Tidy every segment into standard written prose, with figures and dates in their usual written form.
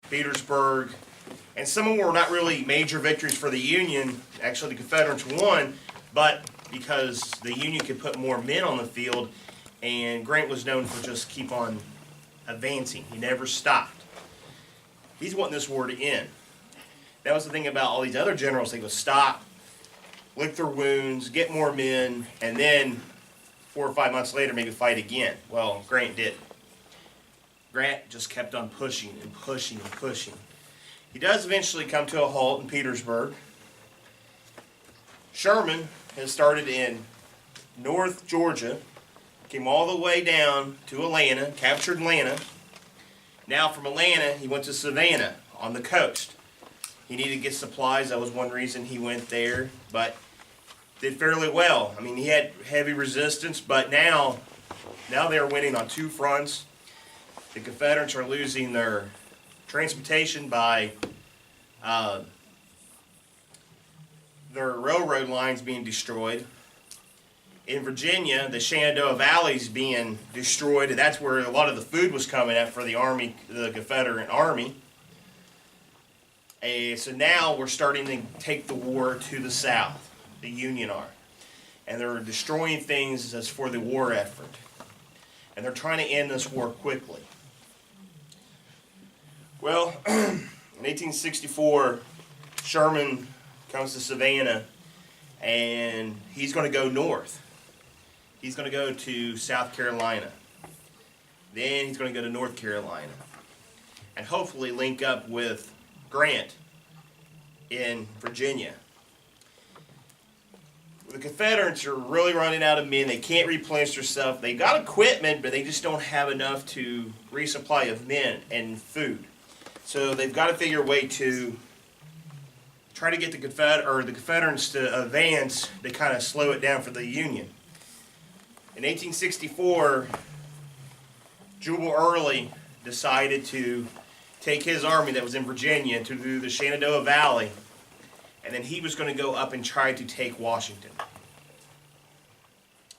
Petersburg, and some of them were not really major victories for the Union. Actually, the Confederates won, but because the Union could put more men on the field, and Grant was known for just keep on advancing. He never stopped. He's wanting this war to end. That was the thing about all these other generals. They would stop, lick their wounds, get more men, and then 4 or 5 months later maybe fight again. Well, Grant didn't. Grant just kept on pushing and pushing and pushing. He does eventually come to a halt in Petersburg. Sherman has started in North Georgia, came all the way down to Atlanta, captured Atlanta. Now from Atlanta, he went to Savannah on the coast. He needed to get supplies. That was one reason he went there, but did fairly well. I mean, he had heavy resistance, but now they're winning on two fronts. The Confederates are losing their transportation by their railroad lines being destroyed. In Virginia, the Shenandoah Valley is being destroyed, and that's where a lot of the food was coming at for the army, the Confederate Army. So now we're starting to take the war to the south. The Union are. And they're destroying things as for the war effort. And they're trying to end this war quickly. Well, in 1864, Sherman comes to Savannah, and he's going to go north. He's going to go to South Carolina. Then he's going to go to North Carolina. And hopefully link up with Grant in Virginia. The Confederates are really running out of men. They can't replenish their stuff. They got equipment, but they just don't have enough to resupply of men and food. So they've got to figure a way to try to get the Confederates to advance to kind of slow it down for the Union. In 1864, Jubal Early decided to take his army that was in Virginia to the Shenandoah Valley, and then he was going to go up and try to take Washington.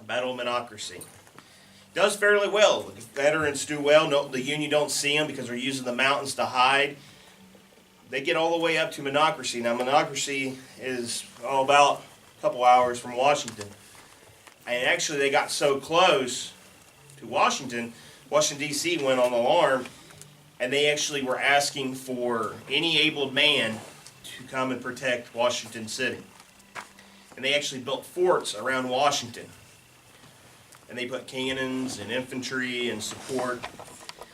A battle of Monocacy. Does fairly well. The Confederates do well. No, the Union don't see them because they're using the mountains to hide. They get all the way up to Monocacy. Now, Monocacy is about a couple hours from Washington. And actually, they got so close to Washington, Washington, D.C. went on alarm, and they actually were asking for any able man to come and protect Washington City. And they actually built forts around Washington. And they put cannons and infantry and support.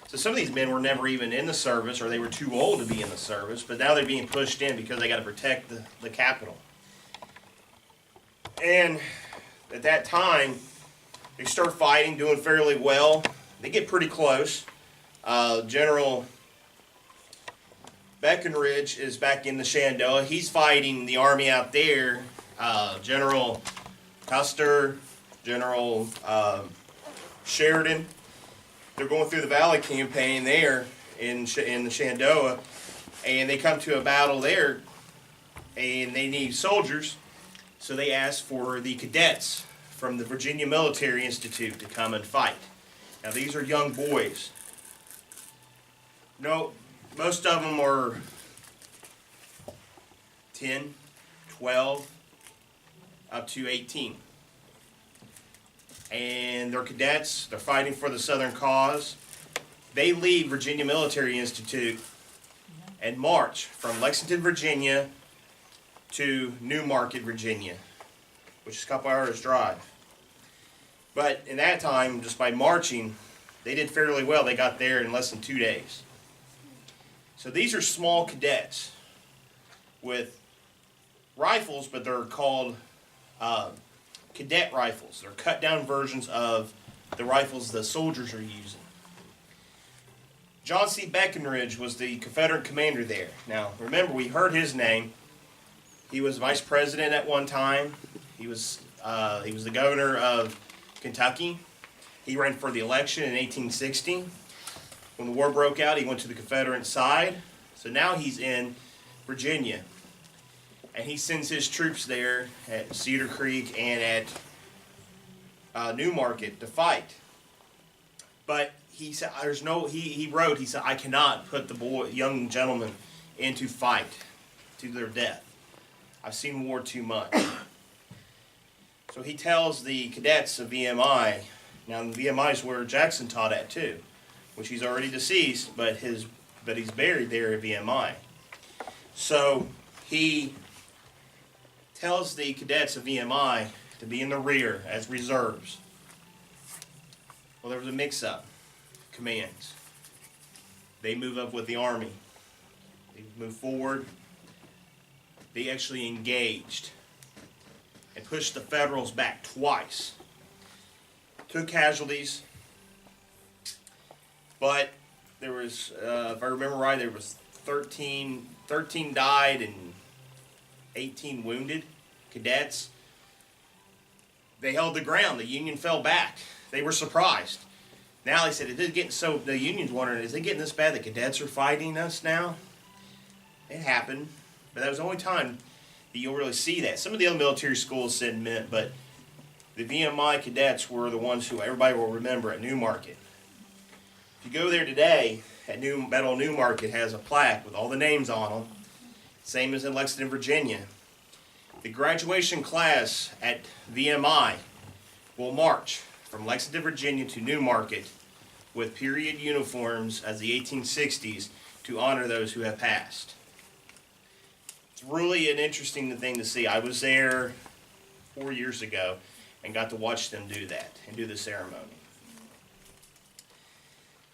So some of these men were never even in the service, or they were too old to be in the service, but now they're being pushed in because they got to protect the capital. And at that time, they start fighting, doing fairly well. They get pretty close. General Breckinridge is back in the Shenandoah. He's fighting the army out there. General Custer, General Sheridan. They're going through the Valley campaign there in the Shenandoah, and they come to a battle there, and they need soldiers, so they ask for the cadets from the Virginia Military Institute to come and fight. Now these are young boys. No, most of them are 10, 12, up to 18. And they're cadets. They're fighting for the Southern cause. They leave Virginia Military Institute and march from Lexington, Virginia to Newmarket, Virginia, which is a couple hours drive. But in that time, just by marching, they did fairly well. They got there in less than 2 days. So these are small cadets with rifles, but they're called cadet rifles. They're cut down versions of the rifles the soldiers are using. John C. Breckinridge was the Confederate commander there. Now, remember, we heard his name. He was vice president at one time. He was the governor of Kentucky. He ran for the election in 1860. When the war broke out, he went to the Confederate side. So now he's in Virginia. And he sends his troops there at Cedar Creek and at Newmarket to fight. But he said, "There's no." He wrote. He said, "I cannot put the young gentlemen into fight to their death. I've seen war too much." So he tells the cadets of VMI. Now, VMI is where Jackson taught at too, which he's already deceased, but he's buried there at VMI. So he tells the cadets of VMI to be in the rear as reserves. Well, there was a mix-up. Commands. They move up with the Army. They move forward. They actually engaged and pushed the Federals back twice. Took casualties, but there was, if I remember right, there was 13 died and 18 wounded cadets. They held the ground. The Union fell back. They were surprised. Now they said, the Union's wondering, is it getting this bad? The cadets are fighting us now? It happened, but that was the only time that you'll really see that. Some of the other military schools said meant, but the VMI cadets were the ones who everybody will remember at Newmarket. If you go there today, at Metal Newmarket has a plaque with all the names on them, same as in Lexington, Virginia. The graduation class at VMI will march from Lexington, Virginia to Newmarket with period uniforms as the 1860s to honor those who have passed. It's really an interesting thing to see. I was there 4 years ago and got to watch them do that and do the ceremony.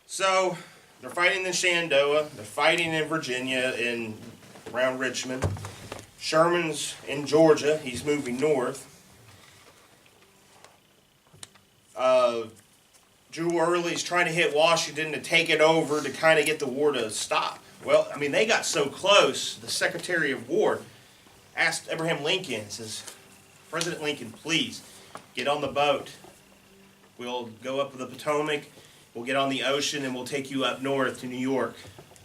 So they're fighting in Shenandoah, they're fighting in Virginia, around Richmond. Sherman's in Georgia, he's moving north. Drew Early's trying to hit Washington to take it over to kind of get the war to stop. Well, I mean, they got so close, the Secretary of War asked Abraham Lincoln, says, "President Lincoln, please get on the boat. We'll go up the Potomac, we'll get on the ocean, and we'll take you up north to New York."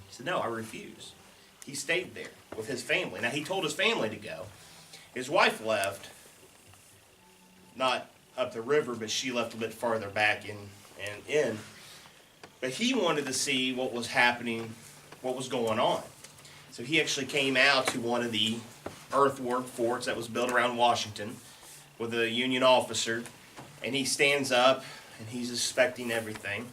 He said, "No, I refuse." He stayed there with his family. Now, he told his family to go. His wife left, not up the river, but she left a bit farther back in. But he wanted to see what was happening, what was going on. So he actually came out to one of the earthwork forts that was built around Washington with a Union officer, and he stands up and he's inspecting everything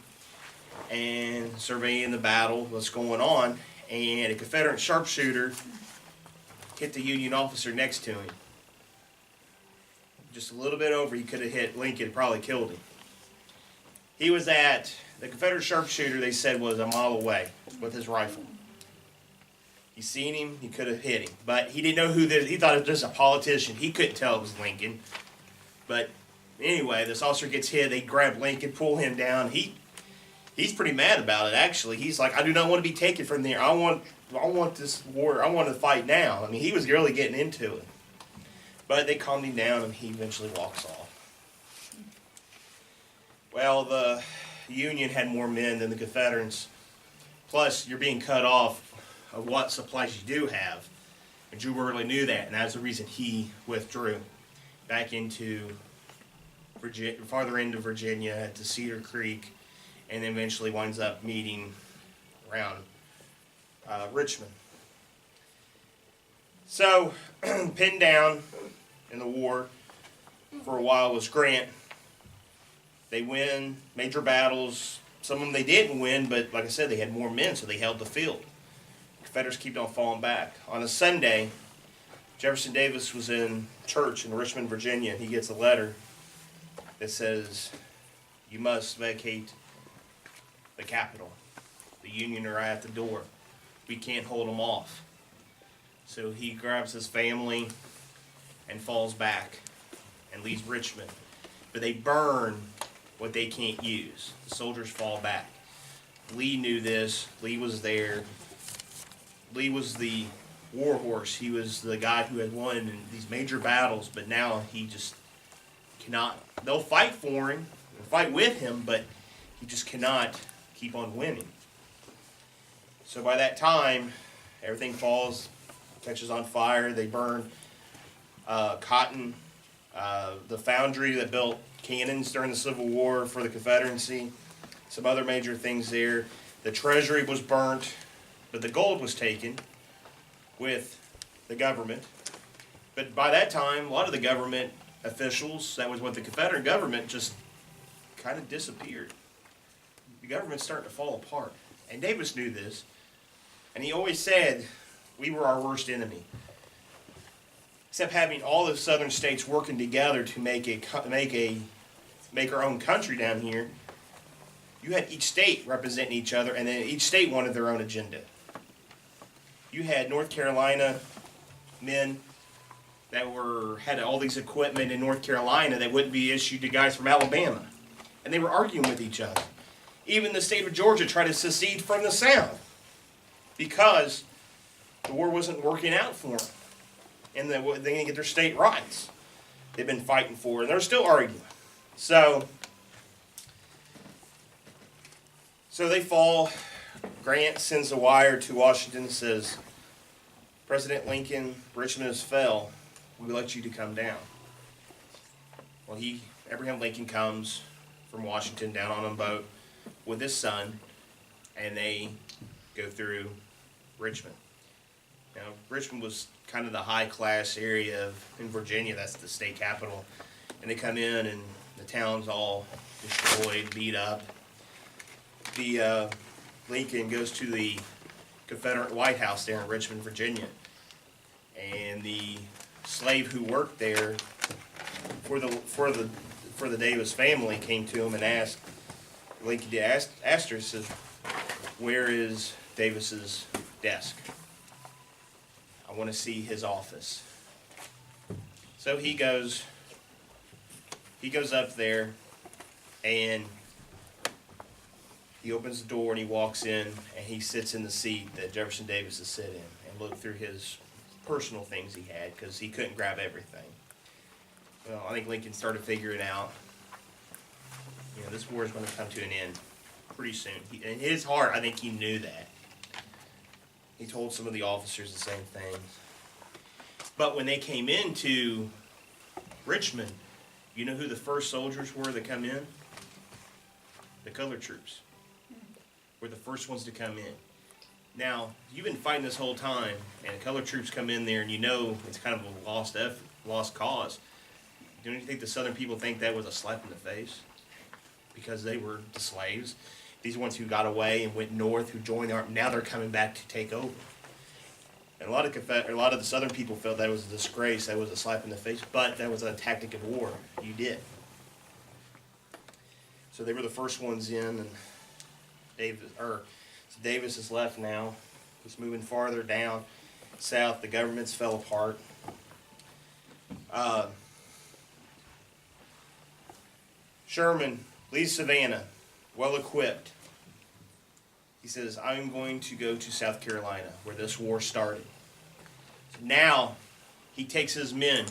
and surveying the battle, what's going on, and a Confederate sharpshooter hit the Union officer next to him. Just a little bit over, he could have hit Lincoln, probably killed him. He was the Confederate sharpshooter, they said, was a mile away with his rifle. He seen him, he could have hit him. But he didn't know who this, he thought it was just a politician. He couldn't tell it was Lincoln. But anyway, this officer gets hit, they grab Lincoln, pull him down. He's pretty mad about it, actually. He's like, "I do not want to be taken from there. I want this war, I want to fight now." I mean, he was really getting into it. But they calmed him down and he eventually walks off. Well, the Union had more men than the Confederates. Plus, you're being cut off of what supplies you do have. And Drew Early knew that, and that's the reason he withdrew back into Virginia, farther into Virginia to Cedar Creek, and then eventually winds up meeting around Richmond. So, pinned down in the war for a while was Grant. They win major battles. Some of them they didn't win, but like I said, they had more men, so they held the field. Confederates kept on falling back. On a Sunday, Jefferson Davis was in church in Richmond, Virginia, and he gets a letter that says, "You must vacate the Capitol. The Union are at the door. We can't hold them off." So he grabs his family and falls back and leaves Richmond. But they burn what they can't use. The soldiers fall back. Lee knew this. Lee was there. Lee was the war horse. He was the guy who had won in these major battles, but now he just cannot. They'll fight for him, they'll fight with him, but he just cannot keep on winning. So by that time, everything falls, catches on fire. They burn cotton, the foundry that built cannons during the Civil War for the Confederacy. some other major things there. The treasury was burnt, but the gold was taken with the government. But by that time, a lot of the government officials, that was what the Confederate government, just kind of disappeared. The government's starting to fall apart. And Davis knew this. And he always said, we were our worst enemy. Except having all the southern states working together to make our own country down here, you had each state representing each other, and then each state wanted their own agenda. You had North Carolina men that had all these equipment in North Carolina that wouldn't be issued to guys from Alabama. And they were arguing with each other. Even the state of Georgia tried to secede from the South because the war wasn't working out for them. And they didn't get their state rights they've been fighting for, and they're still arguing. So they fall. Grant sends a wire to Washington and says, President Lincoln, Richmond has fell. We let you to come down. Well, Abraham Lincoln comes from Washington down on a boat with his son, and they go through Richmond. Now, Richmond was kind of the high-class area in Virginia. That's the state capital. And they come in, and the town's all destroyed, beat up. Lincoln goes to the Confederate White House there in Richmond, Virginia. And the slave who worked there for the Davis family came to him and asked, Lincoln asked her, says, where is Davis's desk? I want to see his office. So he goes up there, and he opens the door and he walks in, and he sits in the seat that Jefferson Davis is sitting in, and look through his personal things he had, because he couldn't grab everything. Well, I think Lincoln started figuring out, this war is going to come to an end pretty soon. In his heart, I think he knew that. He told some of the officers the same thing. But when they came into Richmond, you know who the first soldiers were that come in? The colored troops were the first ones to come in. Now, you've been fighting this whole time, and the colored troops come in there, and it's kind of a lost effort, lost cause. Don't you think the Southern people think that was a slap in the face? Because they were the slaves. These ones who got away and went north, who joined the army, now they're coming back to take over. And a lot of the Southern people felt that was a disgrace, that was a slap in the face, but that was a tactic of war. You did. So they were the first ones in, and Davis is left now. He's moving farther down south. The governments fell apart. Sherman leaves Savannah, well equipped. He says, I'm going to go to South Carolina, where this war started. So now, he takes his men,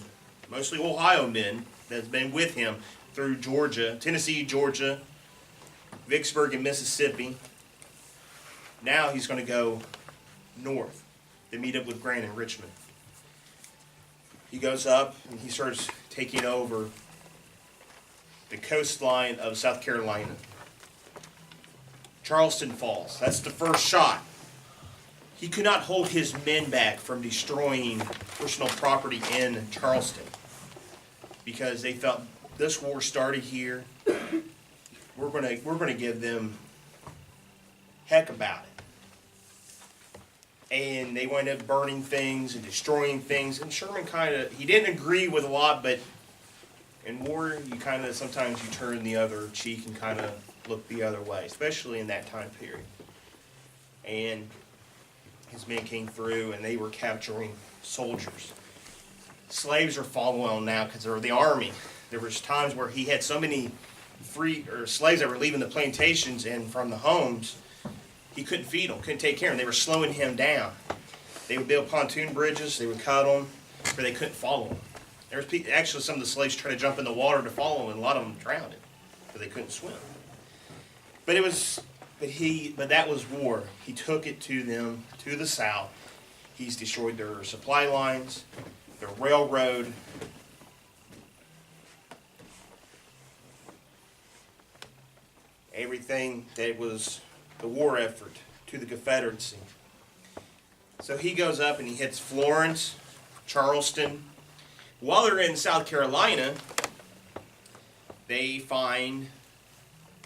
mostly Ohio men, that's been with him through Georgia, Tennessee, Georgia, Vicksburg, and Mississippi. Now he's going to go north to meet up with Grant in Richmond. He goes up and he starts taking over the coastline of South Carolina. Charleston falls. That's the first shot. He could not hold his men back from destroying personal property in Charleston because they felt this war started here. We're gonna give them heck about it. And they wind up burning things and destroying things. And Sherman he didn't agree with a lot, but in war, sometimes you turn the other cheek and kind of look the other way, especially in that time period. And his men came through, and they were capturing soldiers. Slaves are following on now because they're the army. There was times where he had so many slaves that were leaving the plantations and from the homes, he couldn't feed them, couldn't take care of them. They were slowing him down. They would build pontoon bridges, they would cut them, where they couldn't follow him. There was actually some of the slaves tried to jump in the water to follow him, and a lot of them drowned because they couldn't swim. But that was war. He took it to them, to the south. He's destroyed their supply lines, their railroad. everything that was the war effort to the Confederacy. So he goes up and he hits Florence, Charleston. While they're in South Carolina, they find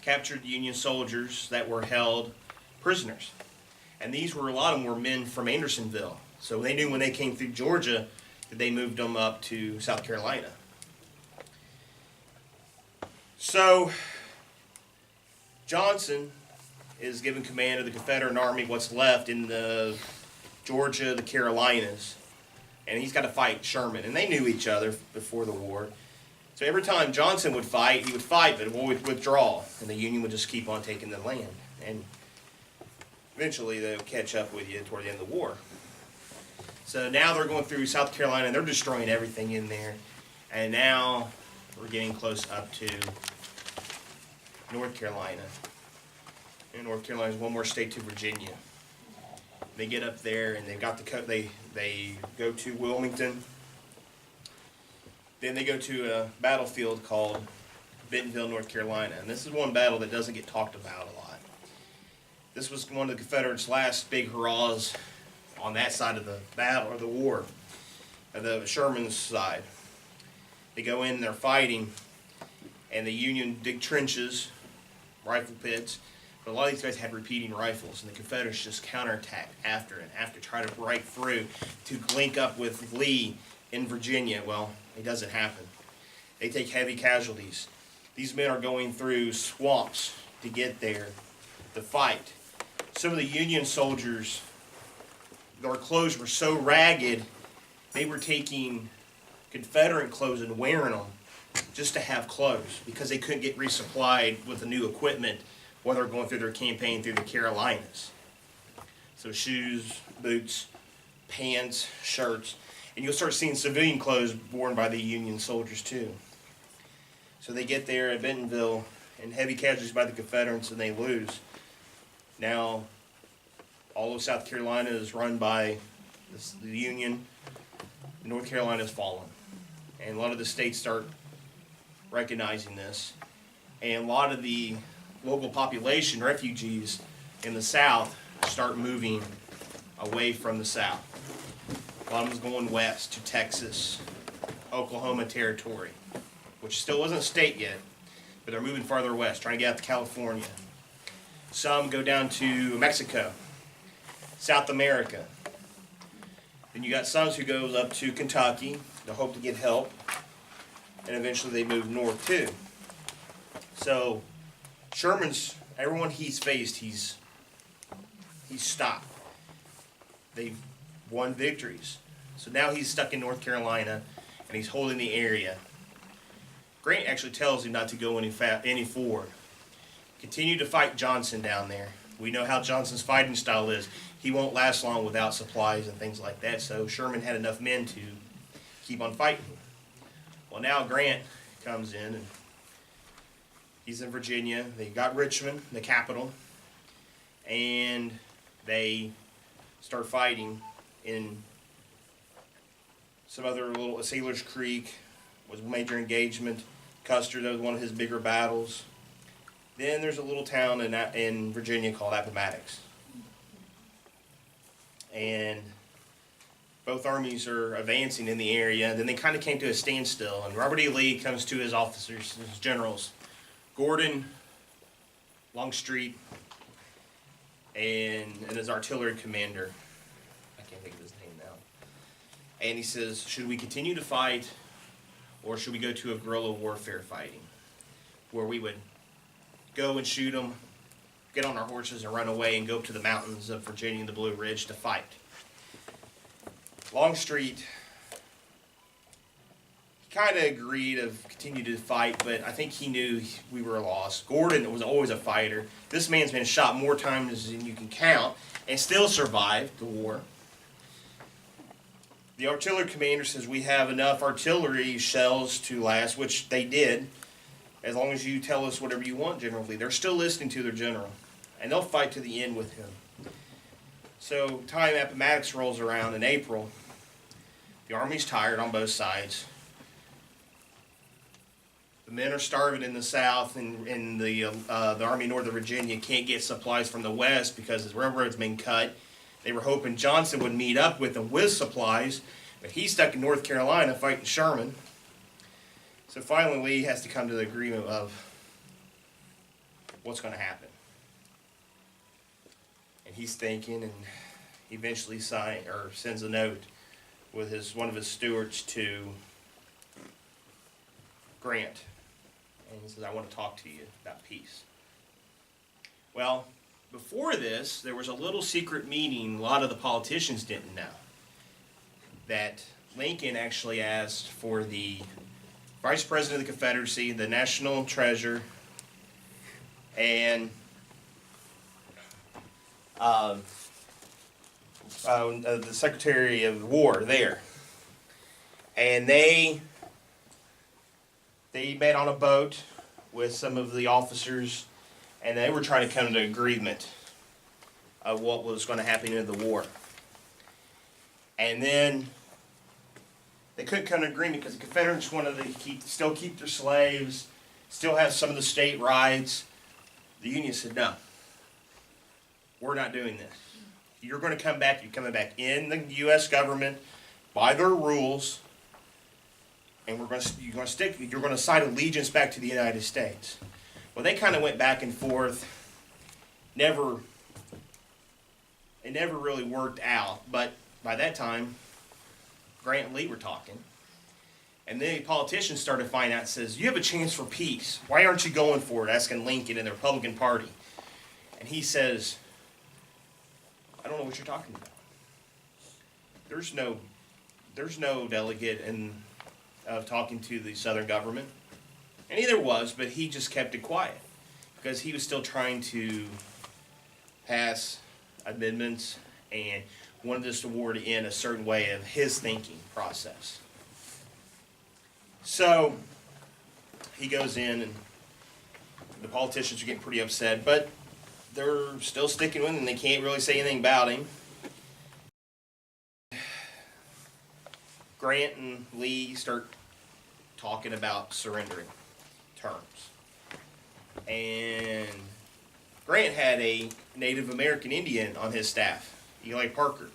captured Union soldiers that were held prisoners. And these were, a lot of them were men from Andersonville. So they knew when they came through Georgia that they moved them up to South Carolina. So Johnson is given command of the Confederate Army, what's left in the Georgia, the Carolinas. And he's got to fight Sherman. And they knew each other before the war. So every time Johnson would fight, he would fight, but would withdraw. And the Union would just keep on taking the land. And eventually they'll catch up with you toward the end of the war. So now they're going through South Carolina, and they're destroying everything in there. And now we're getting close up to North Carolina. And North Carolina is one more state to Virginia. They get up there, and they've got they go to Wilmington. Then they go to a battlefield called Bentonville, North Carolina. And this is one battle that doesn't get talked about a lot. This was one of the Confederates' last big hurrahs on that side of the battle, or the war, the Sherman's side. They go in, they're fighting, and the Union dig trenches, rifle pits, but a lot of these guys had repeating rifles, and the Confederates just counterattacked after and after, try to break through to link up with Lee in Virginia. Well, it doesn't happen. They take heavy casualties. These men are going through swamps to get there to fight. Some of the Union soldiers, their clothes were so ragged, they were taking Confederate clothes and wearing them just to have clothes because they couldn't get resupplied with the new equipment while they're going through their campaign through the Carolinas. So shoes, boots, pants, shirts, and you'll start seeing civilian clothes worn by the Union soldiers too. So they get there at Bentonville, and heavy casualties by the Confederates, and they lose. Now, all of South Carolina is run by the Union. North Carolina has fallen. And a lot of the states start recognizing this. And a lot of the local population, refugees in the South, start moving away from the South. A lot of them is going west to Texas, Oklahoma Territory, which still wasn't a state yet, but they're moving farther west, trying to get out to California. Some go down to Mexico, South America. Then you got some who goes up to Kentucky to hope to get help, and eventually they move north too. So Sherman's, everyone he's faced, he's stopped. They've won victories. So now he's stuck in North Carolina, and he's holding the area. Grant actually tells him not to go any forward. Continue to fight Johnson down there. We know how Johnson's fighting style is. He won't last long without supplies and things like that, so Sherman had enough men to keep on fighting. Well, now Grant comes in, and he's in Virginia. They got Richmond, the capital, and they start fighting in some other little, Sailor's Creek was a major engagement. Custer, that was one of his bigger battles. Then there's a little town in Virginia called Appomattox. And both armies are advancing in the area. Then they kind of came to a standstill, and Robert E. Lee comes to his officers, his generals, Gordon, Longstreet, and his artillery commander. I can't think of his name now. And he says, should we continue to fight, or should we go to a guerrilla warfare fighting, where we would go and shoot them, get on our horses and run away and go to the mountains of Virginia and the Blue Ridge to fight. Longstreet, he kind of agreed to continue to fight, but I think he knew we were lost. Gordon was always a fighter. This man's been shot more times than you can count and still survived the war. The artillery commander says we have enough artillery shells to last, which they did, as long as you tell us whatever you want, General Lee. They're still listening to their general, and they'll fight to the end with him. So time Appomattox rolls around in April. The army's tired on both sides. The men are starving in the South, and the Army of Northern Virginia can't get supplies from the West because his railroad's been cut. They were hoping Johnson would meet up with them with supplies, but he's stuck in North Carolina fighting Sherman. So finally, Lee has to come to the agreement of what's going to happen. And he's thinking, and he eventually sends a note with one of his stewards to Grant. And he says, I want to talk to you about peace. Well, before this, there was a little secret meeting a lot of the politicians didn't know. That Lincoln actually asked for the Vice President of the Confederacy, the National Treasurer, and the Secretary of War there. And they met on a boat with some of the officers, and they were trying to come to an agreement of what was going to happen in the war. And then they couldn't come to an agreement because the Confederates wanted to still keep their slaves, still have some of the state rights. The Union said, no, we're not doing this. You're going to come back, you're coming back in the U.S. government by their rules, and you're going to cite allegiance back to the United States. Well, they kind of went back and forth. It never really worked out, but by that time, Grant and Lee were talking, and then the politicians started finding out, says, you have a chance for peace. Why aren't you going for it? Asking Lincoln and the Republican Party. And he says, I don't know what you're talking about. There's no delegate talking to the Southern government. And neither was, but he just kept it quiet because he was still trying to pass amendments and wanted this war to end a certain way of his thinking process. So he goes in, and the politicians are getting pretty upset, but they're still sticking with him, and they can't really say anything about him. Grant and Lee start talking about surrendering terms. And Grant had a Native American Indian on his staff, Eli Parker,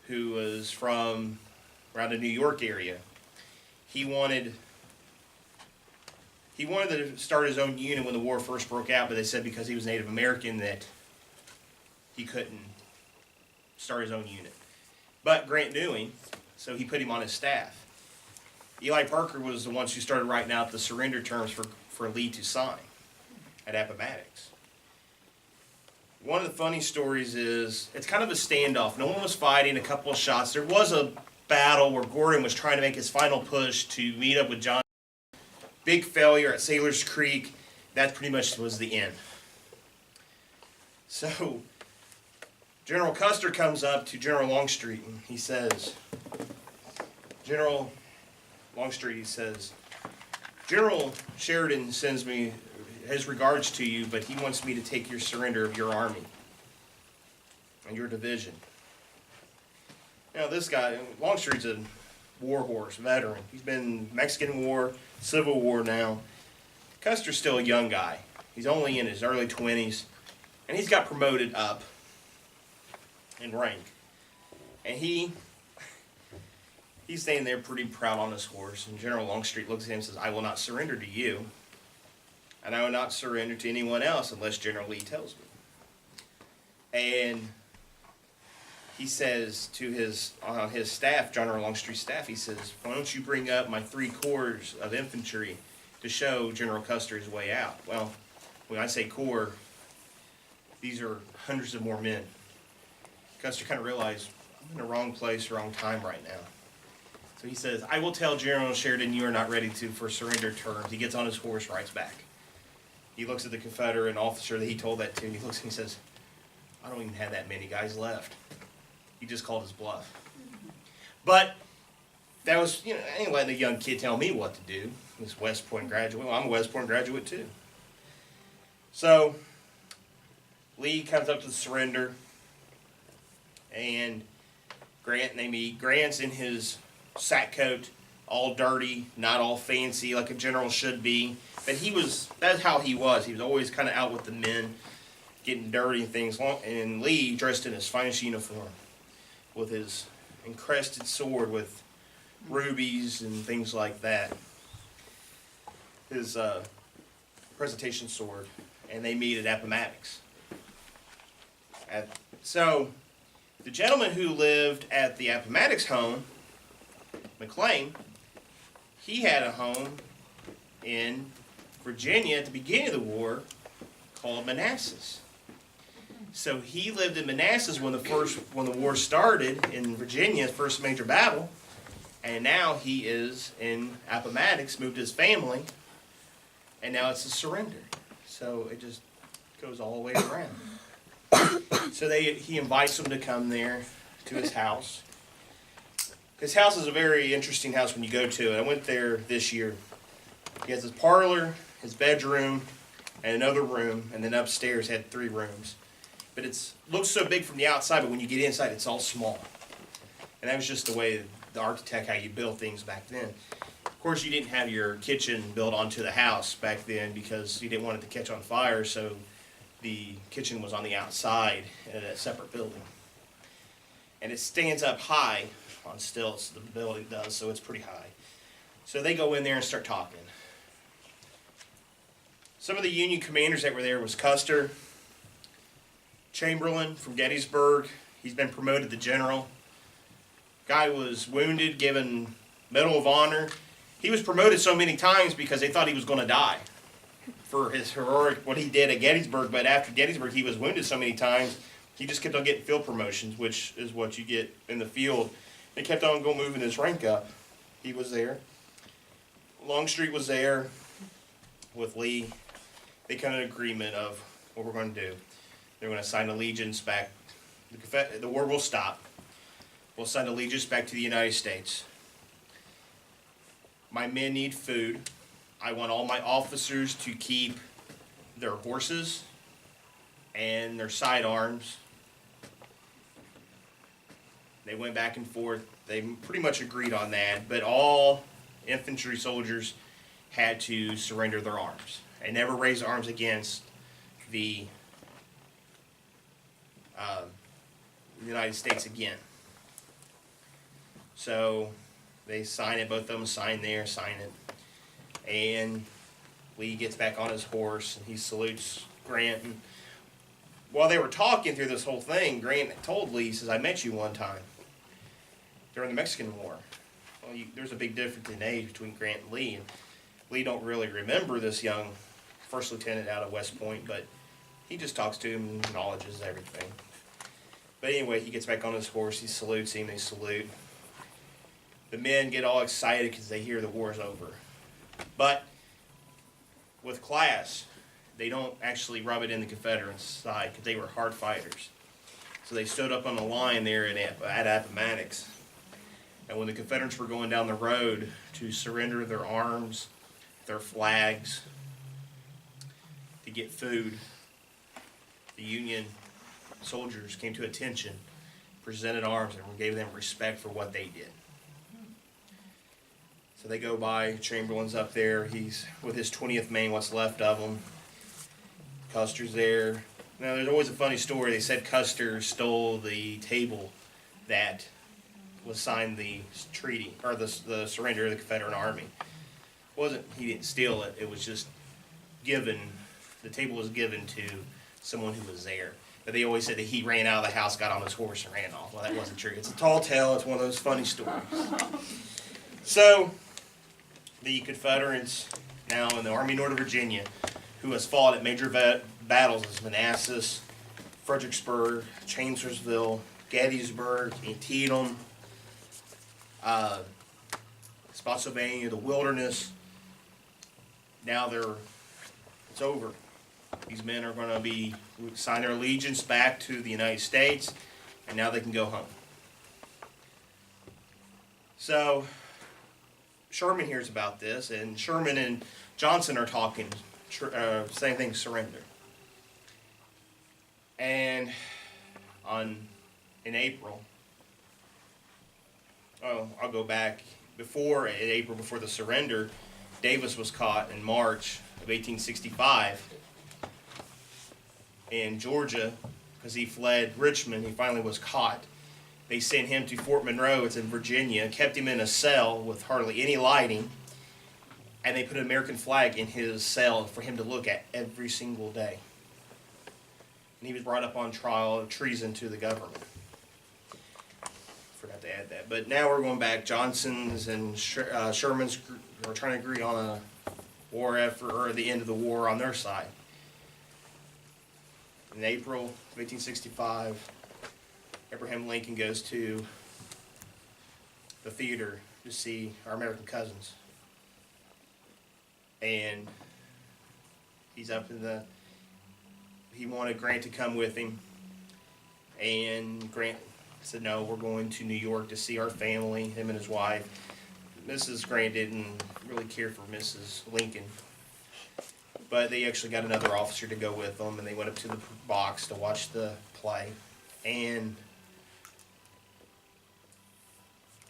who was from around the New York area. He wanted to start his own unit when the war first broke out, but they said because he was Native American that he couldn't start his own unit. But Grant knew him, so he put him on his staff. Eli Parker was the ones who started writing out the surrender terms for Lee to sign at Appomattox. One of the funny stories is, it's kind of a standoff. No one was fighting, a couple of shots. There was a battle where Gordon was trying to make his final push to meet up with John. Big failure at Sailor's Creek. That pretty much was the end. So, General Custer comes up to General Longstreet and he says, General Sheridan sends me his regards to you, but he wants me to take your surrender of your army and your division. You know, this guy, Longstreet's a war horse, veteran. He's been Mexican War, Civil War now. Custer's still a young guy. He's only in his early 20s, and he's got promoted up in rank. And he's standing there pretty proud on his horse, and General Longstreet looks at him and says, I will not surrender to you, and I will not surrender to anyone else unless General Lee tells me. And he says to his staff, General Longstreet's staff, he says, why don't you bring up my 3 corps of infantry to show General Custer his way out? Well, when I say corps, these are hundreds of more men. Custer kind of realized, I'm in the wrong place, wrong time right now. So he says, I will tell General Sheridan you are not ready for surrender terms. He gets on his horse, rides back. He looks at the Confederate officer that he told that to, and he looks and he says, I don't even have that many guys left. He just called his bluff. But that was, I ain't letting a young kid tell me what to do. This West Point graduate. Well, I'm a West Point graduate too. So Lee comes up to the surrender, and Grant and they meet. Grant's in his sack coat, all dirty, not all fancy like a general should be. But that's how he was. He was always kind of out with the men, getting dirty and things. And Lee dressed in his finest uniform with his encrusted sword with rubies and things like that. His presentation sword. And they meet at Appomattox. So, the gentleman who lived at the Appomattox home, McLean, he had a home in Virginia at the beginning of the war called Manassas. So he lived in Manassas when the war started in Virginia, first major battle, and now he is in Appomattox, moved his family, and now it's a surrender. So it just goes all the way around. So he invites them to come there to his house. His house is a very interesting house when you go to it. I went there this year. He has his parlor, his bedroom, and another room, and then upstairs had 3 rooms. But it looks so big from the outside, but when you get inside, it's all small. And that was just the way the architect, how you built things back then. Of course, you didn't have your kitchen built onto the house back then because you didn't want it to catch on fire, so the kitchen was on the outside in a separate building. And it stands up high on stilts, the building does, so it's pretty high. So they go in there and start talking. Some of the Union commanders that were there was Custer, Chamberlain from Gettysburg. He's been promoted to general. Guy was wounded, given Medal of Honor. He was promoted so many times because they thought he was going to die for his heroic, what he did at Gettysburg. But after Gettysburg, he was wounded so many times, he just kept on getting field promotions, which is what you get in the field. They kept on moving his rank up. He was there. Longstreet was there with Lee. They come to an agreement of what we're going to do. They're going to sign allegiance back. The war will stop. We'll sign allegiance back to the United States. My men need food. I want all my officers to keep their horses and their sidearms. They went back and forth. They pretty much agreed on that, but all infantry soldiers had to surrender their arms and never raise arms against the United States again. So they sign it, both of them sign there, sign it. And Lee gets back on his horse and he salutes Grant. And while they were talking through this whole thing, Grant told Lee, he says, I met you one time during the Mexican War. Well, there's a big difference in age between Grant and Lee. And Lee don't really remember this young first lieutenant out of West Point, but he just talks to him and acknowledges everything. But anyway, he gets back on his horse, he salutes him, they salute. The men get all excited because they hear the war's over. But with class, they don't actually rub it in the Confederates' side because they were hard fighters. So they stood up on the line there at Appomattox. And when the Confederates were going down the road to surrender their arms, their flags, to get food, the Union soldiers came to attention, presented arms, and gave them respect for what they did. So they go by, Chamberlain's up there, he's with his 20th Maine, what's left of him. Custer's there. Now there's always a funny story, they said Custer stole the table that was signed the treaty, or the surrender of the Confederate Army. He didn't steal it, it was just given, the table was given to someone who was there. But they always said that he ran out of the house, got on his horse, and ran off. Well, that wasn't true. It's a tall tale, it's one of those funny stories. So, the Confederates, now in the Army of Northern Virginia, who has fought at major battles as Manassas, Fredericksburg, Chancellorsville, Gettysburg, Antietam, Spotsylvania, the Wilderness. Now it's over. These men are going to sign their allegiance back to the United States, and now they can go home. So, Sherman hears about this, and Sherman and Johnson are talking, same thing, surrender. And in April, I'll go back. in April before the surrender, Davis was caught in March of 1865 in Georgia because he fled Richmond. He finally was caught. They sent him to Fort Monroe, it's in Virginia, kept him in a cell with hardly any lighting, and they put an American flag in his cell for him to look at every single day. And he was brought up on trial of treason to the government. Forgot to add that. But now we're going back. Johnson's and Sherman's are trying to agree on a war effort, or the end of the war on their side. In April of 1865, Abraham Lincoln goes to the theater to see our American cousins. And he's up in the, he wanted Grant to come with him. And Grant said, no, we're going to New York to see our family, him and his wife. Mrs. Grant didn't really care for Mrs. Lincoln. But they actually got another officer to go with them, and they went up to the box to watch the play. And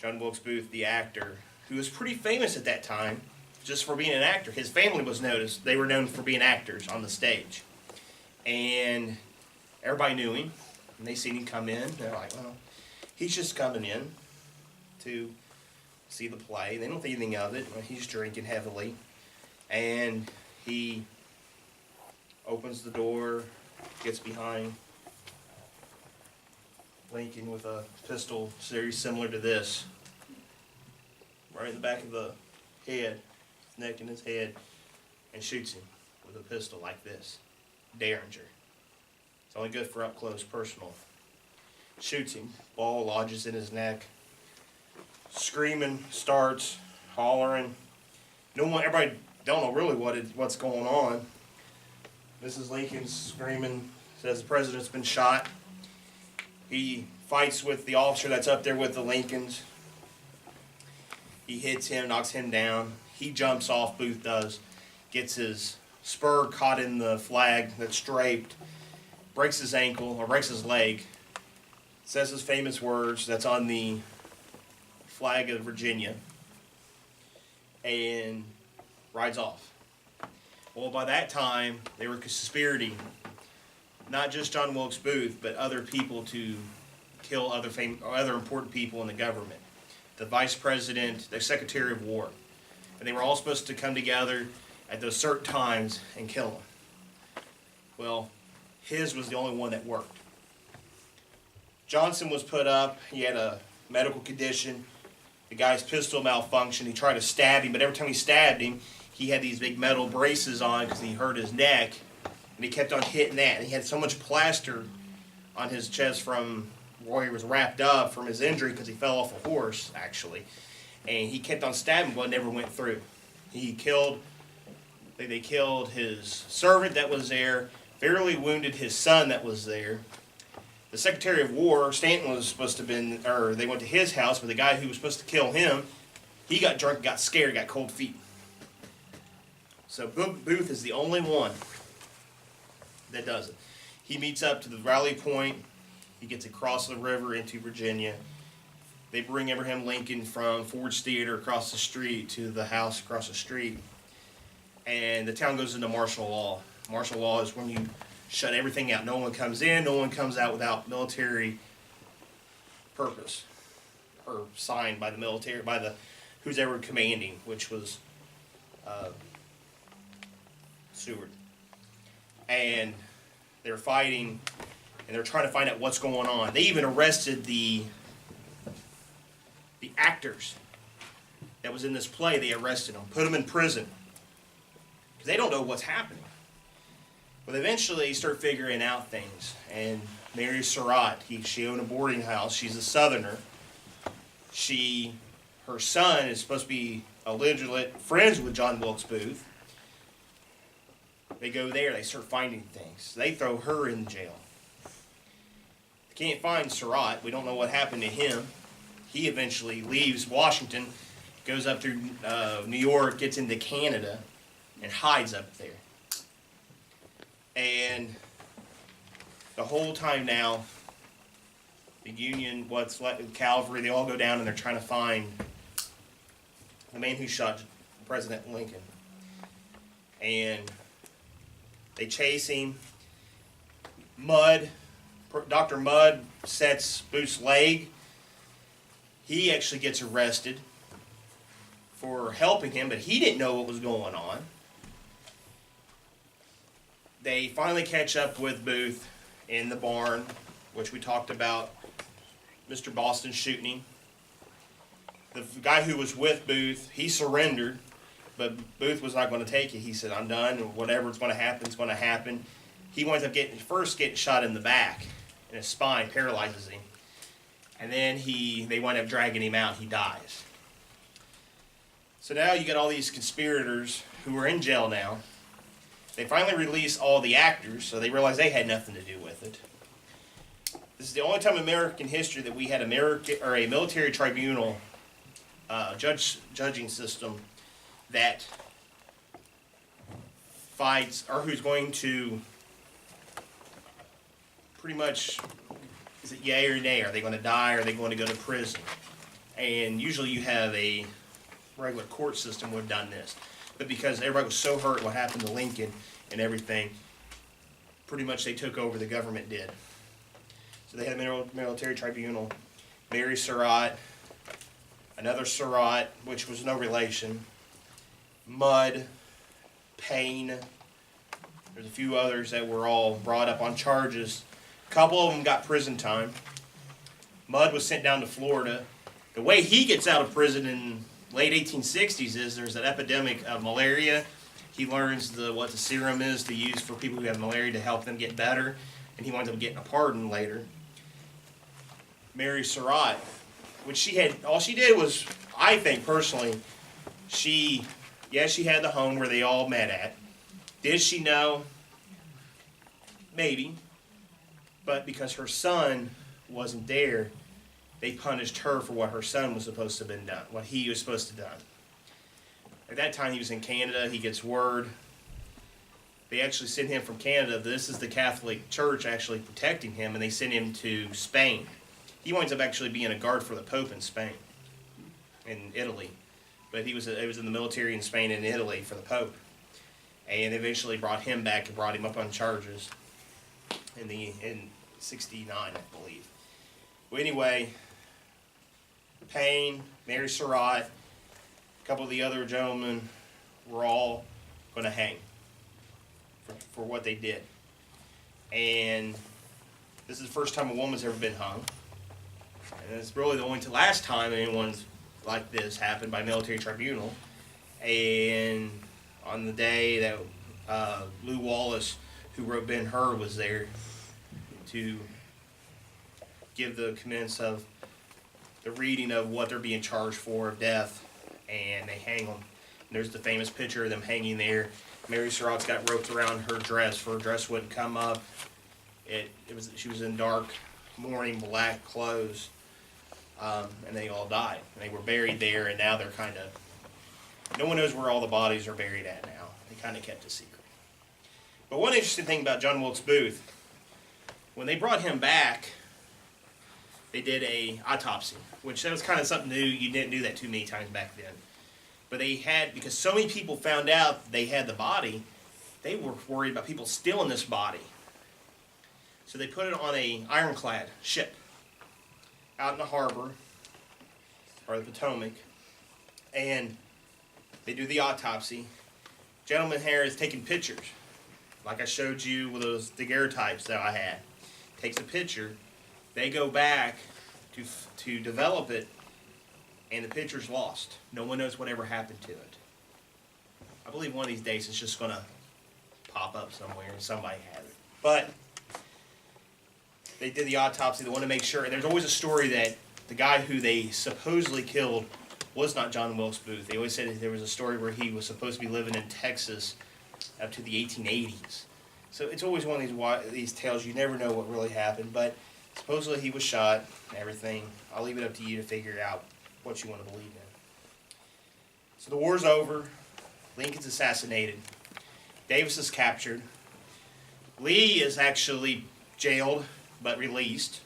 John Wilkes Booth, the actor, who was pretty famous at that time, just for being an actor. His family was noticed. They were known for being actors on the stage. And everybody knew him, and they seen him come in. They're like, well, he's just coming in to see the play. They don't think anything of it. He's drinking heavily. And he opens the door, gets behind Lincoln with a pistol very similar to this, right in the back of the head, his neck and his head, and shoots him with a pistol like this. Derringer. It's only good for up close personal. Shoots him. Ball lodges in his neck. Screaming starts, hollering. No one, everybody don't know really what's going on. Mrs. Lincoln's screaming, says the president's been shot. He fights with the officer that's up there with the Lincolns. He hits him, knocks him down. He jumps off, Booth does, gets his spur caught in the flag that's draped, breaks his ankle, or breaks his leg, says his famous words that's on the flag of Virginia, and rides off. Well, by that time, they were conspirating, not just John Wilkes Booth, but other people to kill other important people in the government. The Vice President, the Secretary of War. And they were all supposed to come together at those certain times and kill him. Well, his was the only one that worked. Johnson was put up. He had a medical condition. The guy's pistol malfunctioned. He tried to stab him, but every time he stabbed him, he had these big metal braces on because he hurt his neck. And he kept on hitting that. And he had so much plaster on his chest from where he was wrapped up from his injury because he fell off a horse, actually. And he kept on stabbing, but it never went through. They killed his servant that was there, barely wounded his son that was there. The Secretary of War, Stanton, was supposed to have been, or they went to his house, but the guy who was supposed to kill him, he got drunk, got scared, got cold feet. So Booth is the only one that does it. He meets up to the rally point. He gets across the river into Virginia. They bring Abraham Lincoln from Ford's Theater across the street to the house across the street. And the town goes into martial law. Martial law is when you shut everything out. No one comes in, no one comes out without military purpose. Or signed by the military, by the who's ever commanding, which was Seward. And they're fighting, and they're trying to find out what's going on. They even arrested the actors that was in this play. They arrested them, put them in prison, because they don't know what's happening. But eventually, they start figuring out things. And Mary Surratt, she owned a boarding house. She's a Southerner. Her son is supposed to be allegedly friends with John Wilkes Booth. They go there, they start finding things. They throw her in jail. They can't find Surratt. We don't know what happened to him. He eventually leaves Washington, goes up through New York, gets into Canada, and hides up there. And the whole time now, the Union, what's left, cavalry, they all go down and they're trying to find the man who shot President Lincoln. And they chase him. Dr. Mudd sets Booth's leg. He actually gets arrested for helping him, but he didn't know what was going on. They finally catch up with Booth in the barn, which we talked about, Mr. Boston shooting him. The guy who was with Booth, he surrendered, but Booth was not going to take it. He said, I'm done, and whatever's going to happen is going to happen. He winds up getting shot in the back, and his spine paralyzes him. And then they wind up dragging him out. He dies. So now you got all these conspirators who are in jail now. They finally release all the actors, so they realize they had nothing to do with it. This is the only time in American history that we had a military tribunal judging system that fights, or who's going to pretty much, is it yay or nay? Are they going to die? Or are they going to go to prison? And usually you have a regular court system would have done this. But because everybody was so hurt what happened to Lincoln and everything, pretty much they took over, the government did. So they had a military tribunal. Mary Surratt, another Surratt, which was no relation, Mudd, Payne, there's a few others that were all brought up on charges. A couple of them got prison time. Mudd was sent down to Florida. The way he gets out of prison in late 1860s is there's an epidemic of malaria. He learns what the serum is to use for people who have malaria to help them get better, and he winds up getting a pardon later. Mary Surratt, which all she did was, I think personally, she had the home where they all met at. Did she know? Maybe. But because her son wasn't there, they punished her for what her son was supposed to have been done, what he was supposed to have done. At that time, he was in Canada. He gets word. They actually send him from Canada. This is the Catholic Church actually protecting him, and they send him to Spain. He winds up actually being a guard for the Pope in Spain, in Italy. But he was in the military in Spain and Italy for the Pope. And eventually brought him back and brought him up on charges in 69, I believe. Well, anyway, Payne, Mary Surratt, a couple of the other gentlemen were all going to hang for what they did. And this is the first time a woman's ever been hung. And it's really the only last time anyone's like this happened by military tribunal. And on the day that Lew Wallace, who wrote Ben-Hur, was there to give the commence of the reading of what they're being charged for of death, and they hang them. And there's the famous picture of them hanging there. Mary Surratt's got ropes around her dress, for her dress wouldn't come up. She was in dark mourning black clothes, and they all died. And they were buried there, and now they're kind of, no one knows where all the bodies are buried at now. They kind of kept a secret. But one interesting thing about John Wilkes Booth, when they brought him back, they did a autopsy, which that was kind of something new. You didn't do that too many times back then. But they had, because so many people found out they had the body, they were worried about people stealing this body. So they put it on a ironclad ship out in the harbor, or the Potomac, and they do the autopsy. Gentleman here is taking pictures, like I showed you with those daguerreotypes that I had. Takes a picture. They go back to develop it, and the picture's lost. No one knows whatever happened to it. I believe one of these days it's just going to pop up somewhere and somebody has it. But they did the autopsy. They want to make sure. And there's always a story that the guy who they supposedly killed was not John Wilkes Booth. They always said there was a story where he was supposed to be living in Texas up to the 1880s. So it's always one of these tales. You never know what really happened. But supposedly he was shot and everything. I'll leave it up to you to figure out what you want to believe in. So the war's over. Lincoln's assassinated. Davis is captured. Lee is actually jailed but released.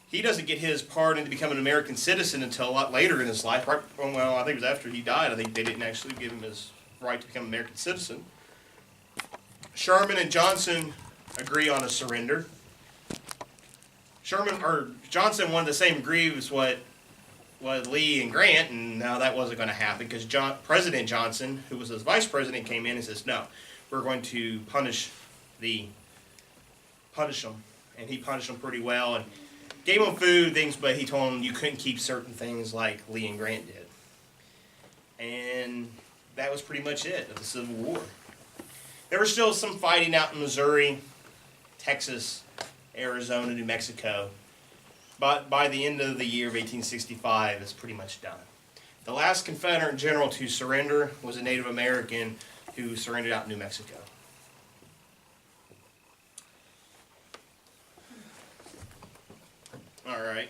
he doesn't get his pardon to become an American citizen until a lot later in his life. Right, well, I think it was after he died. I think they didn't actually give him his right to become an American citizen. Sherman and Johnson agree on a surrender. Johnson wanted the same agree as what Lee and Grant, and now that wasn't going to happen because President Johnson, who was his vice president, came in and says, "No, we're going to punish them," and he punished them pretty well and gave them food, things, but he told them you couldn't keep certain things like Lee and Grant did, and that was pretty much it of the Civil War. There was still some fighting out in Missouri, Texas, Arizona, New Mexico. But by the end of the year of 1865, it's pretty much done. The last Confederate general to surrender was a Native American who surrendered out in New Mexico. All right.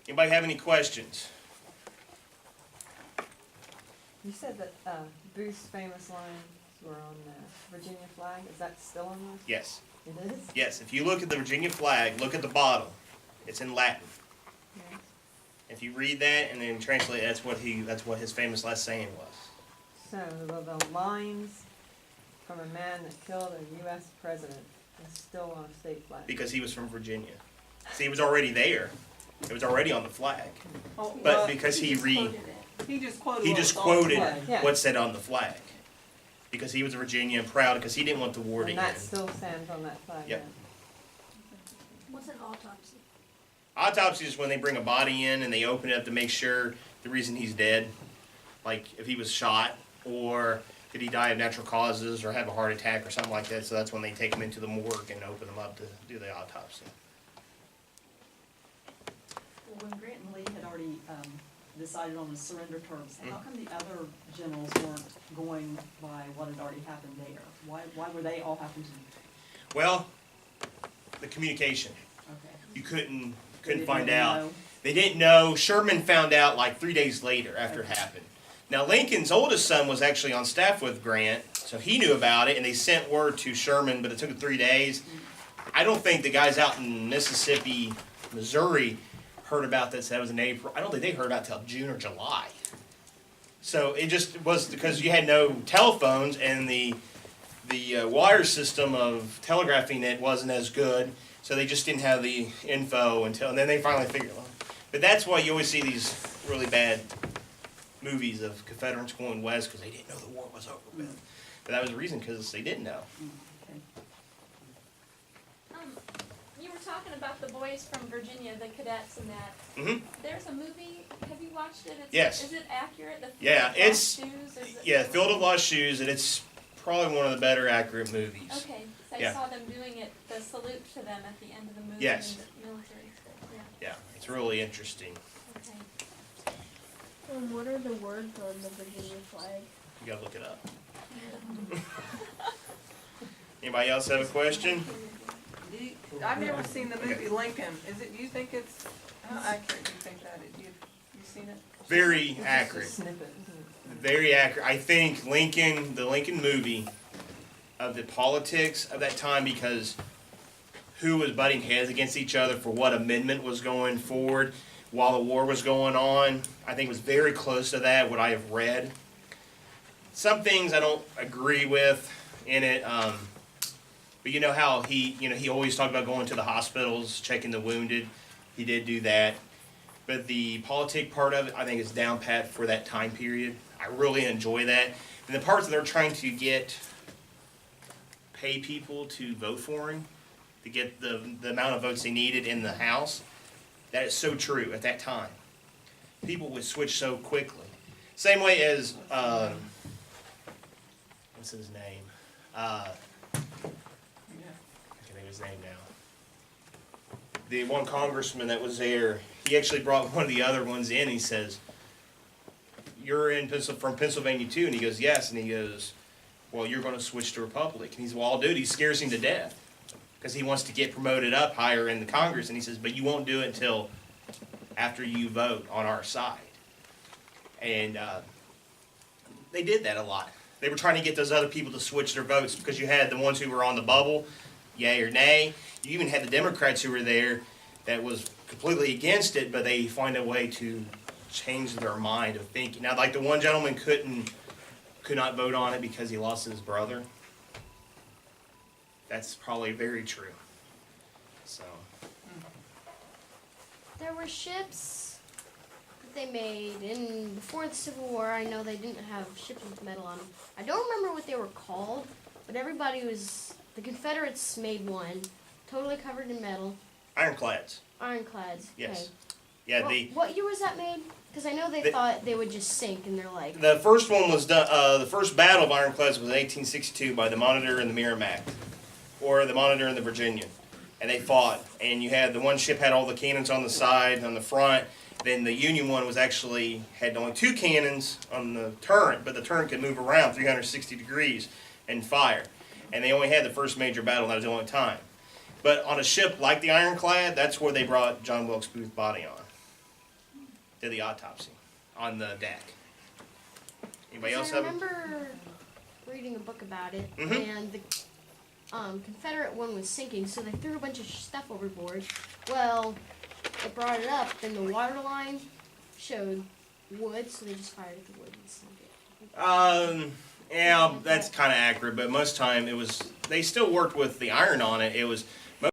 Anybody have any questions? You said that Booth's famous lines were on the Virginia flag. Is that still on there? Yes. It is? Yes. If you look at the Virginia flag, look at the bottom. It's in Latin. Yes. If you read that and then translate, that's what his famous last saying was. So the lines from a man that killed a U.S. president is still on a state flag. Because he was from Virginia. See, he was already there. It was already on the flag. Oh, But well, because he just quoted flag. Yeah. what said on the flag. Because he was a Virginian and proud because he didn't want the war to And end. that still stands on that flag. Yep. then. What's an autopsy? Autopsy is when they bring a body in and they open it up to make sure the reason he's dead, like if he was shot or did he die of natural causes or have a heart attack or something like that. So that's when they take him into the morgue and open him up to do the autopsy. Well, when Grant and Lee had already decided on the surrender terms, how come the other generals weren't going by what had already happened there? Why were they all having to? Well, the communication. Okay. You couldn't They didn't find really out. know. They didn't know. Sherman found out like 3 days later after it happened. Now Lincoln's oldest son was actually on staff with Grant, so he knew about it, and they sent word to Sherman, but it took him 3 days. I don't think the guys out in Mississippi, Missouri, heard about this. That was in April. I don't think they heard about it till June or July. So it just was because you had no telephones and the wire system of telegraphing it wasn't as good. So they just didn't have the info and then they finally figured it out. But that's why you always see these really bad movies of Confederates going west because they didn't know the war was over with. But that was the reason because they didn't know. Okay. You were talking about the boys from Virginia, the cadets and that. Hmm. There's a movie, have you watched it? Yes. Is it accurate? The Yeah, Field of it's- Lost Shoes? Is it- Yeah, Field of Lost Shoes, and it's probably one of the better accurate movies. Okay, so I Yeah. saw them doing it, the salute to them at the end of the movie. Yes. In the military stuff, yeah, Yeah, it's really interesting. okay. What are the words on the Virginia flag? You gotta look it up. Anybody else have a question? I've never seen the movie Lincoln. You think it's, how accurate do you think that is? You seen it? Very It's just a accurate. snippet, isn't it? Very accurate. I think the Lincoln movie, of the politics of that time, because who was butting heads against each other for what amendment was going forward while the war was going on, I think was very close to that, what I have read. Some things I don't agree with in it, but you know how he always talked about going to the hospitals, checking the wounded. He did do that. But the politic part of it, I think, is down pat for that time period. I really enjoy that. And the parts that they're trying to pay people to vote for him, to get the amount of votes they needed in the House, that is so true at that time. People would switch so quickly. Same way as, what's his name? I can't think of his name now. The one congressman that was there, he actually brought one of the other ones in. He says, "You're from Pennsylvania too?" And he goes, "Yes." And he goes, "Well, you're going to switch to Republic." And he's, "Well, I'll do it." He scares him to death because he wants to get promoted up higher in the Congress. And he says, "But you won't do it until after you vote on our side." And they did that a lot. They were trying to get those other people to switch their votes because you had the ones who were on the bubble, yay or nay. You even had the Democrats who were there that was completely against it, but they find a way to change their mind of thinking. Now, like the one gentleman could not vote on it because he lost his brother. That's probably very true. So, There were ships that they made, and before the Civil War, I know they didn't have ships with metal on them. I don't remember what they were called, but the Confederates made one, totally covered in metal, ironclads. ironclads. Yes. Okay. Yeah, Well, what year was that made? Because I know they thought they would just sink, and they're like, the first one was done. The first battle of ironclads was in 1862 by the Monitor and the Merrimack, or the Monitor and the Virginia, and they fought. And you had the one ship had all the cannons on the side, on the front. Then the Union one was actually had only 2 cannons on the turret, but the turret could move around 360 degrees and fire. And they only had the first major battle. And that was the only time. But on a ship like the Ironclad, that's where they brought John Wilkes Booth's body on. Did the autopsy on the deck. Anybody else I have? remember reading a book about it, Mhm. and the Confederate one was sinking, so they threw a bunch of stuff overboard. Well, they brought it up, then the water line showed wood, so they just fired at the wood and sunk it. Yeah, that's kind of accurate, but most time it was they still worked with the iron on it. It was most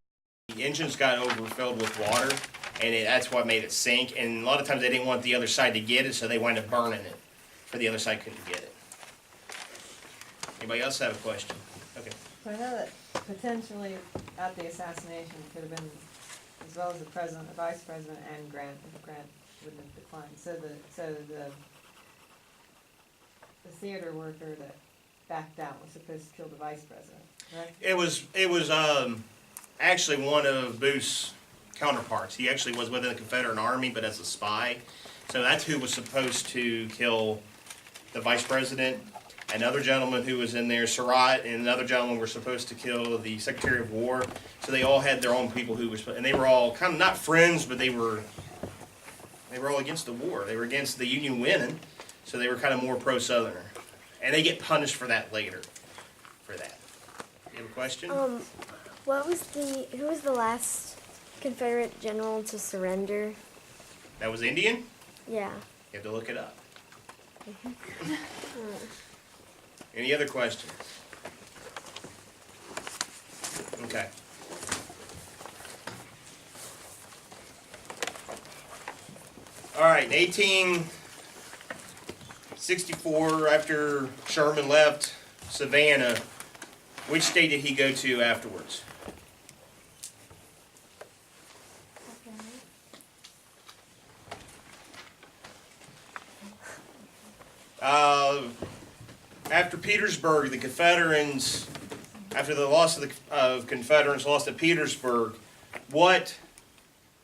of the engines got overfilled with water, and that's what made it sink. And a lot of times they didn't want the other side to get it, so they wound up burning it, for the other side couldn't get it. Anybody else have a question? Okay. So I know that potentially at the assassination could have been, as well as the president, the vice president, and Grant, if Grant wouldn't have declined. So the theater worker that backed out was supposed to kill the vice president, correct? It was actually one of Booth's counterparts. He actually was within the Confederate Army, but as a spy. So that's who was supposed to kill the vice president. Another gentleman who was in there, Surratt, and another gentleman were supposed to kill the Secretary of War. So they all had their own people who was, and they were all kind of not friends, but they were all against the war. They were against the Union winning, so they were kind of more pro-Southerner. And they get punished for that later. For that. You have a question? Who was the last Confederate general to surrender? That was Indian? Yeah. You have to look it up. Any other questions? Okay. All right, in 1864, after Sherman left Savannah, which state did he go to afterwards? After Petersburg, the Confederates, after the loss of the Confederates lost at Petersburg, what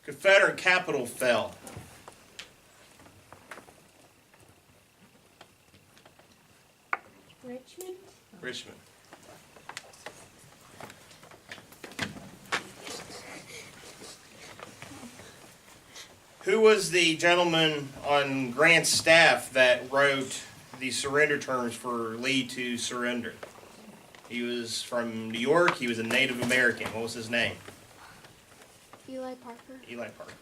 Confederate capital fell? Richmond? Richmond. Who was the gentleman on Grant's staff that wrote the surrender terms for Lee to surrender? He was from New York. He was a Native American. What was his name? Eli Parker. Eli Parker.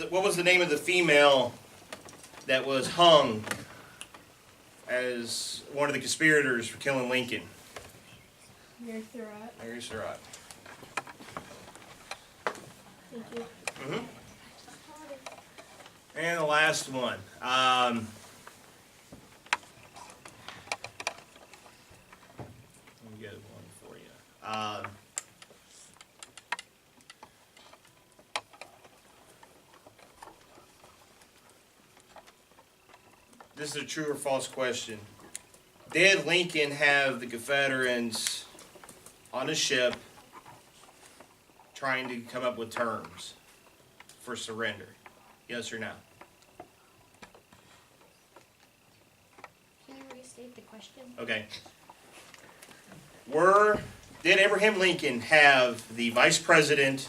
What was the name of the female that was hung as one of the conspirators for killing Lincoln? Mary Surratt. Mary Surratt. Thank you. Mm-hmm. And the last one. Let me get one for you. This is a true or false question. Did Lincoln have the Confederates on a ship trying to come up with terms for surrender? Yes or no? Can you restate the question? Okay. Were did Abraham Lincoln have the vice president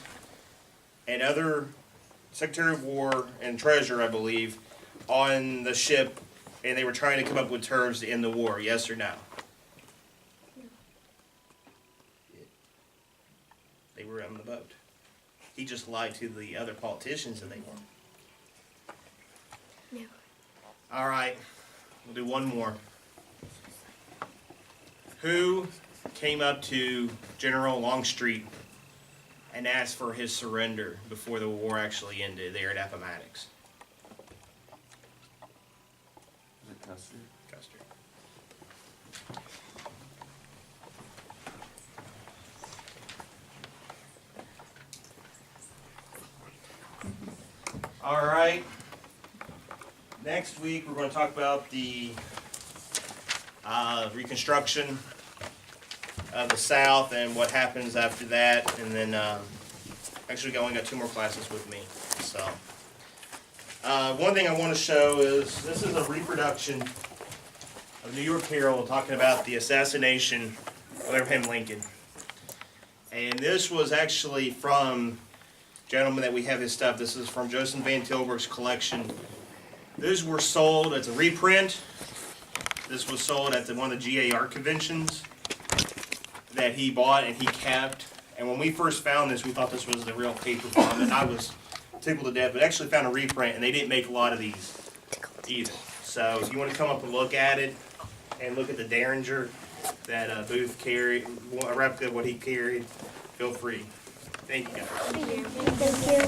and other Secretary of War and Treasurer, I believe, on the ship, and they were trying to come up with terms to end the war? Yes or no? They were on the boat. He just lied to the other politicians that they weren't. No. All right, we'll do one more. Who came up to General Longstreet and asked for his surrender before the war actually ended there at Appomattox? Is it Custer? Custer. All right. Next week, we're going to talk about the reconstruction of the South and what happens after that. And then, actually, we only got 2 more classes with me. So, one thing I want to show is this is a reproduction of New York Herald talking about the assassination of Abraham Lincoln. And this was actually from, gentlemen, that we have his stuff. This is from Joseph Van Tilburg's collection. Those were sold as a reprint. This was sold at one of the GAR conventions that he bought and he kept. And when we first found this, we thought this was the real paper bomb, and I was tickled to death. But actually found a reprint, and they didn't make a lot of these either. So if you want to come up and look at it, and look at the Derringer that Booth carried, a replica of what he carried, feel free. Thank you, guys. Thank you.